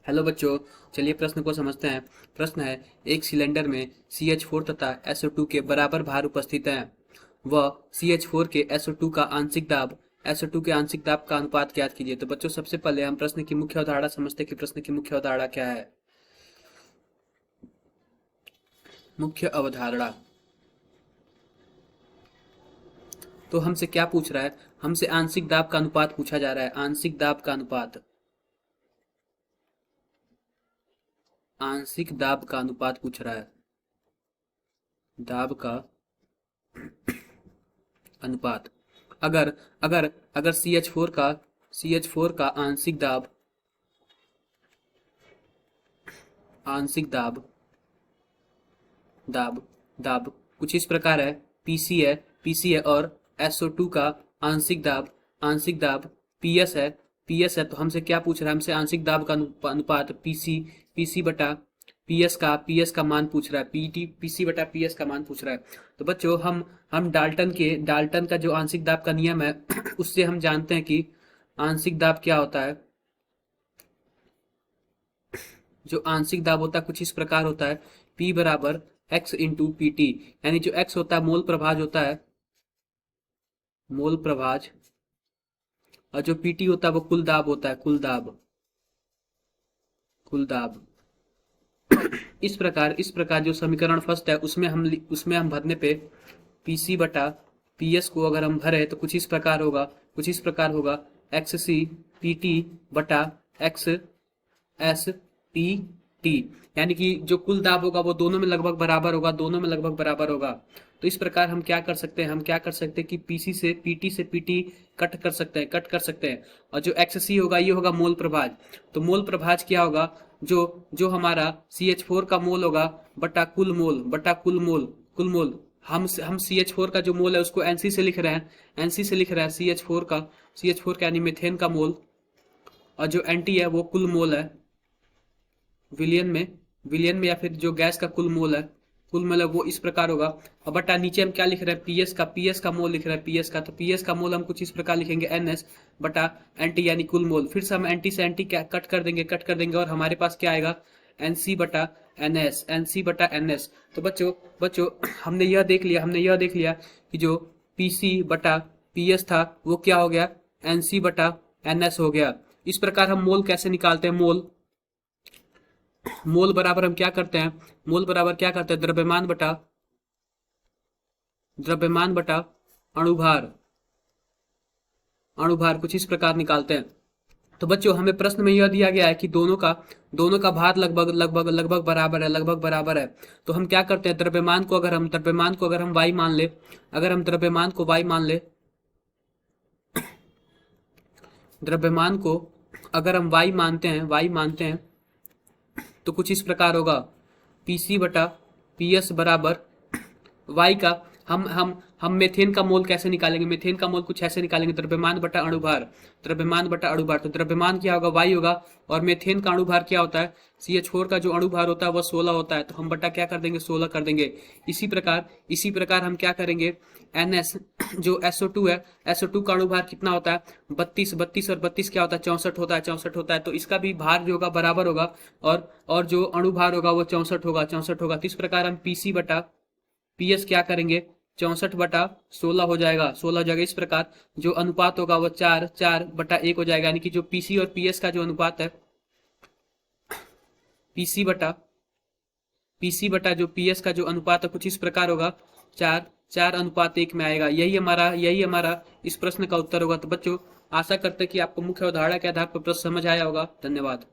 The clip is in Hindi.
हेलो बच्चों, चलिए प्रश्न को समझते हैं। प्रश्न है, एक सिलेंडर में CH4 तथा SO2 के बराबर भार उपस्थित है। वह CH4 के SO2 का आंशिक दाब SO2 के आंशिक दाब का अनुपात ज्ञात कीजिए। तो बच्चों, सबसे पहले हम प्रश्न की मुख्य अवधारणा समझते हैं कि प्रश्न की मुख्य अवधारणा क्या है। मुख्य अवधारणा तो हमसे क्या पूछ रहा है? हमसे आंशिक दाब का अनुपात पूछा जा रहा है। आंशिक दाब का अनुपात, आंशिक दाब का अनुपात पूछ रहा है। दाब का अनुपात। अगर अगर अगर CH4 का आंशिक दाब दाब दाब कुछ इस प्रकार है। पीसी है और SO2 का आंशिक दाब पीएस है। तो हमसे क्या पूछ रहा है? हमसे आंशिक दाब का अनुपात पीसी बटा पीएस का मान पूछ रहा है। पीसी बटा पीएस का मान पूछ रहा है। तो बच्चों, हम डाल्टन का जो आंशिक दाब का नियम है उससे हम जानते हैं कि आंशिक दाब क्या होता है। जो आंशिक दाब होता है कुछ इस प्रकार होता है। P बराबर x इंटू पी टी, यानी जो x होता है मोल प्रभाज होता है, मोल प्रभाज, और जो पीटी होता है वो कुल दाब होता है, कुल दाब। इस प्रकार जो समीकरण फर्स्ट है उसमें हम भरने पे पीसी बटा पीएस को अगर हम भरे तो कुछ इस प्रकार होगा एक्स सी पी टी बटा एक्स एस टी टी, यानी कि जो कुल दाब होगा वो दोनों में लगभग बराबर होगा। तो इस प्रकार हम क्या कर सकते हैं कि पीटी से पीटी कट कर सकते हैं। और जो एक्स होगा ये होगा मोल प्रभाज। तो मोल प्रभाज क्या होगा? जो हमारा CH4 का मोल होगा बटा कुल मोल। हम CH4 का जो मोल है उसको NC से लिख रहे हैं। CH4 का यानी मीथेन का मोल, और जो NT है वो कुल मोल है विलियन में या फिर जो गैस का कुल मोल है वो इस प्रकार होगा। और बटा नीचे हम क्या लिख रहे हैं? पीएस का मोल लिख रहे हैं। तो पीएस का मोल हम कुछ इस प्रकार लिखेंगे NS बटा एनटी यानी कुल मोल। फिर से हम एनटी से एनटी कट कर देंगे और हमारे पास क्या आएगा? NC बटा NS। तो बच्चों हमने यह देख लिया कि जो PC बटा PS था वो क्या हो गया? NC बटा NS हो गया। इस प्रकार हम मोल कैसे निकालते हैं? मोल बराबर हम क्या करते हैं? द्रव्यमान बटा अणुभार कुछ इस प्रकार निकालते हैं। तो बच्चों, हमें प्रश्न में यह दिया गया है कि दोनों का भार लगभग बराबर है। तो हम क्या करते हैं? द्रव्यमान को अगर हम y मान ले, द्रव्यमान को अगर हम y मानते हैं तो कुछ इस प्रकार होगा। पीसी बटा पीएस बराबर y का हम मेथेन का मोल कैसे निकालेंगे? मेथेन का मोल कुछ ऐसे निकालेंगे, द्रव्यमान बटा अणुभार। तो द्रव्यमान क्या होगा? y होगा। और मेथेन का अणुभार क्या होता है? CH4 का जो अणुभार होता है वो 16 होता है। तो हम बटा क्या कर देंगे? 16 कर देंगे। इसी प्रकार हम क्या करेंगे? NS जो SO2 है, SO2 का अणुभार कितना होता है? 32 और 32 क्या होता है? 64 होता है। तो इसका भी भार जो होगा बराबर होगा, और जो अणुभार होगा वो 64 होगा। तो इस प्रकार हम PC बटा PS क्या करेंगे? 64/16 हो जाएगा। इस प्रकार जो अनुपात होगा वो 4/1 हो जाएगा। यानी कि जो PC और PS का जो अनुपात है, PC बटा जो PS का जो अनुपात है कुछ इस प्रकार होगा, 4:1 में आएगा। यही हमारा इस प्रश्न का उत्तर होगा। तो बच्चों, आशा करते हैं कि आपको मुख्य अवधारणा के आधार पर प्रश्न समझ आया होगा। धन्यवाद।